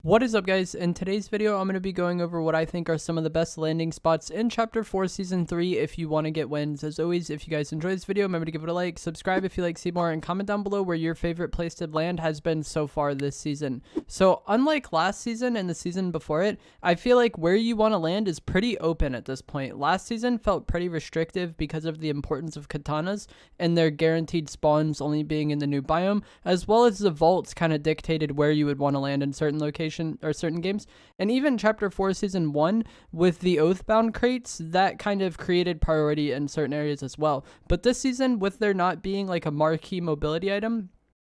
What is up, guys? In today's video, I'm going to be going over what I think are some of the best landing spots in Chapter 4 Season 3 if you want to get wins. As always, if you guys enjoyed this video, remember to give it a like, subscribe if you like to see more, and comment down below where your favorite place to land has been so far this season. So, unlike last season and the season before it, I feel like where you want to land is pretty open at this point. Last season felt pretty restrictive because of the importance of katanas and their guaranteed spawns only being in the new biome, as well as the vaults kind of dictated where you would want to land in certain locations or certain games. And even Chapter 4 Season 1 with the Oathbound crates, that kind of created priority in certain areas as well. But this season, with there not being like a marquee mobility item,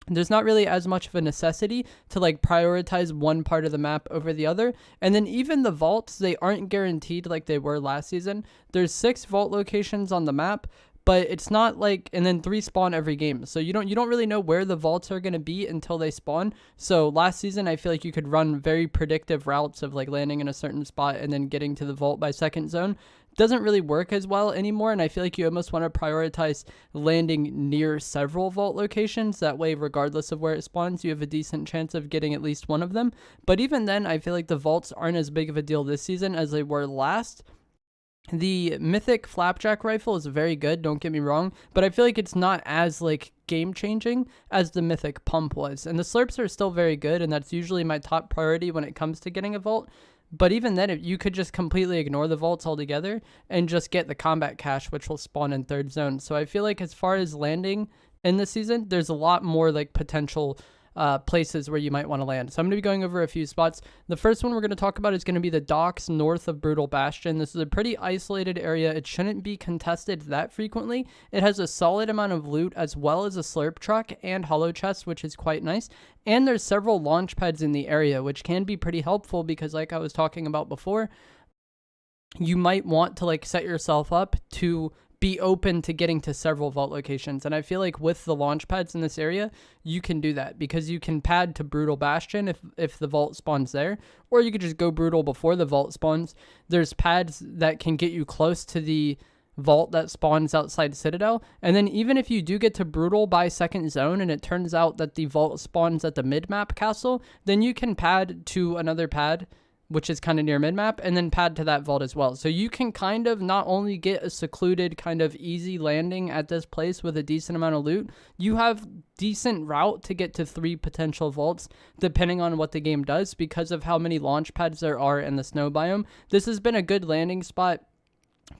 there's not really as much of a necessity to like prioritize one part of the map over the other. And then even the vaults, they aren't guaranteed like they were last season. There's 6 vault locations on the map, but it's not like, and then 3 spawn every game. So you don't really know where the vaults are going to be until they spawn. So last season, I feel like you could run very predictive routes of like landing in a certain spot and then getting to the vault by second zone. Doesn't really work as well anymore, and I feel like you almost want to prioritize landing near several vault locations. That way, regardless of where it spawns, you have a decent chance of getting at least one of them. But even then, I feel like the vaults aren't as big of a deal this season as they were last. The mythic flapjack rifle is very good, don't get me wrong, but I feel like it's not as like game changing as the mythic pump was. And the slurps are still very good, and that's usually my top priority when it comes to getting a vault. But even then, you could just completely ignore the vaults altogether and just get the combat cache, which will spawn in third zone. So I feel like as far as landing in this season, there's a lot more like potential places where you might want to land. So I'm going to be going over a few spots. The first one we're going to talk about is going to be the docks north of Brutal Bastion. This is a pretty isolated area. It shouldn't be contested that frequently. It has a solid amount of loot as well as a slurp truck and hollow chests, which is quite nice. And there's several launch pads in the area, which can be pretty helpful because like I was talking about before, you might want to like set yourself up to be open to getting to several vault locations. And I feel like with the launch pads in this area, you can do that because you can pad to Brutal Bastion if the vault spawns there, or you could just go Brutal before the vault spawns. There's pads that can get you close to the vault that spawns outside Citadel. And then even if you do get to Brutal by second zone and it turns out that the vault spawns at the mid-map castle, then you can pad to another pad which is kind of near mid-map, and then pad to that vault as well. So you can kind of not only get a secluded kind of easy landing at this place with a decent amount of loot, you have decent route to get to 3 potential vaults depending on what the game does because of how many launch pads there are in the snow biome. This has been a good landing spot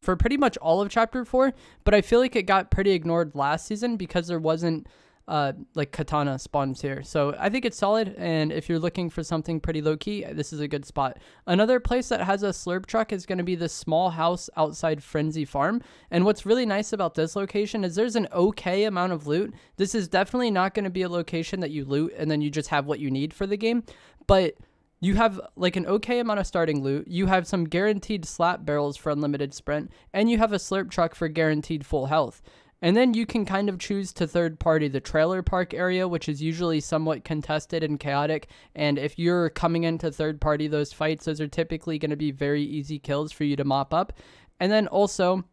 for pretty much all of Chapter 4, but I feel like it got pretty ignored last season because there wasn't like katana spawns here. So I think it's solid, and if you're looking for something pretty low-key, this is a good spot. Another place that has a slurp truck is going to be this small house outside Frenzy Farm, and what's really nice about this location is there's an okay amount of loot. This is definitely not going to be a location that you loot and then you just have what you need for the game, but you have like an okay amount of starting loot, you have some guaranteed slap barrels for unlimited sprint, and you have a slurp truck for guaranteed full health. And then you can kind of choose to third party the trailer park area, which is usually somewhat contested and chaotic. And if you're coming into third party those fights, those are typically going to be very easy kills for you to mop up. And then also,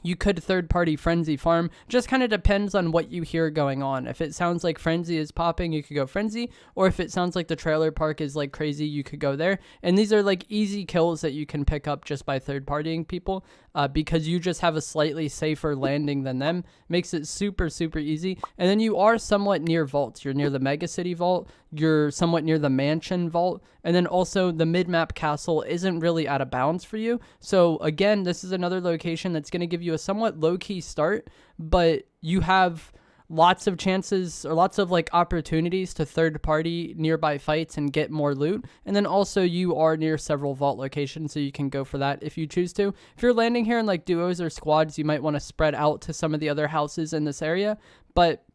you could third party Frenzy Farm. Just kind of depends on what you hear going on. If it sounds like Frenzy is popping, you could go Frenzy. Or if it sounds like the trailer park is like crazy, you could go there. And these are like easy kills that you can pick up just by third partying people. Because you just have a slightly safer landing than them. Makes it super, super easy. And then you are somewhat near vaults. You're near the Mega City Vault. You're somewhat near the Mansion Vault. And then also the mid-map castle isn't really out of bounds for you. So again, this is another location that's going to give you a somewhat low-key start. But you have lots of chances or lots of like opportunities to third party nearby fights and get more loot. And then also you are near several vault locations, so you can go for that if you choose to. If you're landing here in like duos or squads, you might want to spread out to some of the other houses in this area, but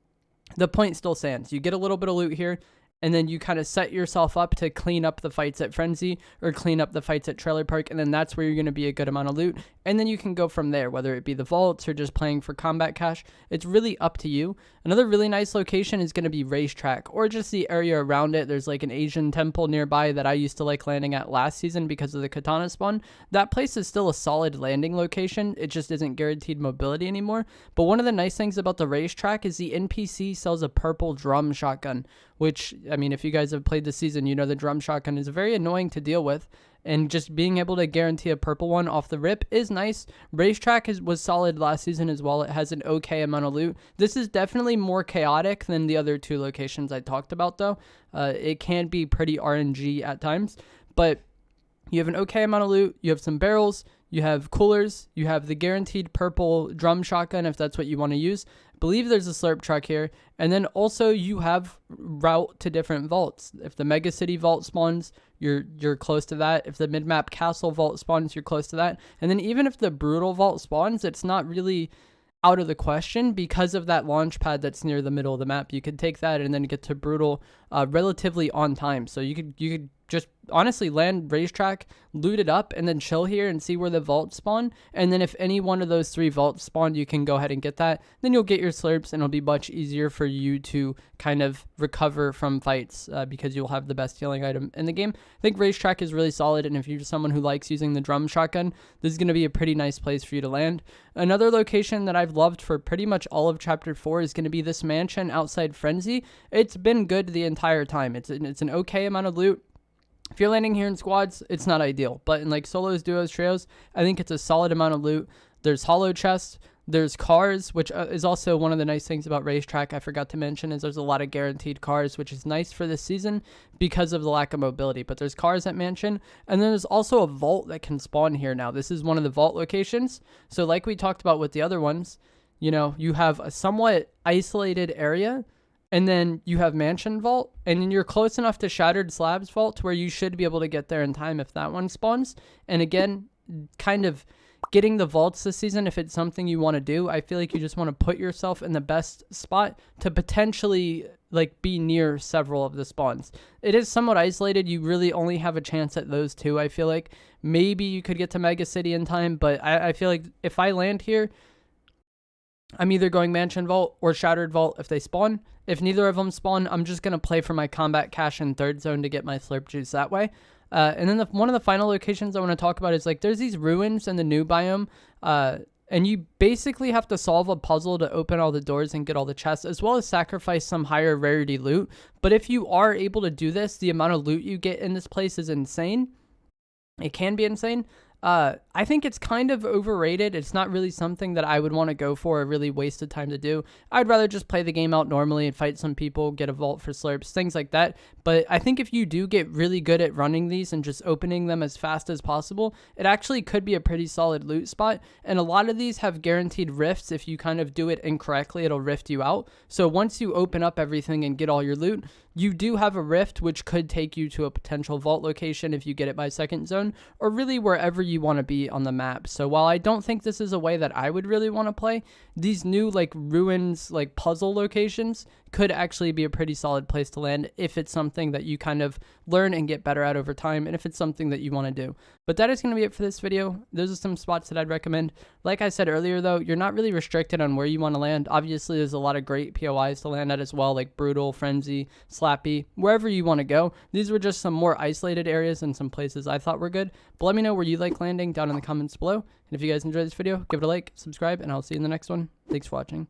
the point still stands. You get a little bit of loot here, and then you kind of set yourself up to clean up the fights at Frenzy or clean up the fights at Trailer Park, and then that's where you're going to be a good amount of loot. And then you can go from there, whether it be the vaults or just playing for combat cache. It's really up to you. Another really nice location is going to be Racetrack, or just the area around it. There's like an Asian temple nearby that I used to like landing at last season because of the katana spawn. That place is still a solid landing location. It just isn't guaranteed mobility anymore. But one of the nice things about the Racetrack is the NPC sells a purple drum shotgun, which, I mean, if you guys have played this season, you know the drum shotgun is very annoying to deal with. And just being able to guarantee a purple one off the rip is nice. Racetrack was solid last season as well. It has an okay amount of loot. This is definitely more chaotic than the other 2 locations I talked about, though. It can be pretty RNG at times, but you have an okay amount of loot. You have some barrels. You have coolers. You have the guaranteed purple drum shotgun if that's what you want to use. I believe there's a slurp truck here. And then also you have route to different vaults. If the Mega City vault spawns, you're close to that. If the mid-map castle vault spawns, you're close to that. And then even if the brutal vault spawns, it's not really out of the question because of that launch pad that's near the middle of the map. You could take that and then get to brutal relatively on time. So you could just honestly land racetrack, loot it up, and then chill here and see where the vaults spawn. And then if any one of those 3 vaults spawn, you can go ahead and get that. Then you'll get your slurps, and it'll be much easier for you to kind of recover from fights because you'll have the best healing item in the game. I think racetrack is really solid, and if you're someone who likes using the drum shotgun, this is going to be a pretty nice place for you to land. Another location that I've loved for pretty much all of Chapter 4 is going to be this mansion outside Frenzy. It's been good the entire time. It's an okay amount of loot. If you're landing here in squads, it's not ideal, but in like solos, duos, trios, I think it's a solid amount of loot. There's hollow chests, there's cars, which is also one of the nice things about racetrack I forgot to mention is there's a lot of guaranteed cars, which is nice for this season because of the lack of mobility. But there's cars at mansion, and then there's also a vault that can spawn here now. This is one of the vault locations. So like we talked about with the other ones, you know, you have a somewhat isolated area. And then you have Mansion Vault, and then you're close enough to Shattered Slabs Vault to where you should be able to get there in time if that one spawns. And again, kind of getting the vaults this season, if it's something you want to do, I feel like you just want to put yourself in the best spot to potentially like be near several of the spawns. It is somewhat isolated. You really only have a chance at those 2. I feel like maybe you could get to Mega City in time, but I feel like if I land here, I'm either going Mansion Vault or Shattered Vault if they spawn. If neither of them spawn, I'm just going to play for my combat cash in 3rd zone to get my slurp juice that way. And then one of the final locations I want to talk about is like there's these ruins in the new biome. And you basically have to solve a puzzle to open all the doors and get all the chests, as well as sacrifice some higher rarity loot. But if you are able to do this, the amount of loot you get in this place is insane. It can be insane. I think it's kind of overrated. It's not really something that I would want to go for or really wasted time to do. I'd rather just play the game out normally and fight some people, get a vault for slurps, things like that. But I think if you do get really good at running these and just opening them as fast as possible, it actually could be a pretty solid loot spot. And a lot of these have guaranteed rifts. If you kind of do it incorrectly, it'll rift you out. So once you open up everything and get all your loot, you do have a rift which could take you to a potential vault location if you get it by 2nd zone, or really wherever you want to be on the map. So while I don't think this is a way that I would really want to play, these new like ruins, like puzzle locations could actually be a pretty solid place to land if it's something that you kind of learn and get better at over time, and if it's something that you want to do. But that is going to be it for this video. Those are some spots that I'd recommend. Like I said earlier though, you're not really restricted on where you want to land. Obviously there's a lot of great POIs to land at as well, like Brutal, Frenzy, Slappy, wherever you want to go. These were just some more isolated areas and some places I thought were good. But let me know where you like landing down in the comments below. And if you guys enjoyed this video, give it a like, subscribe, and I'll see you in the next one. Thanks for watching.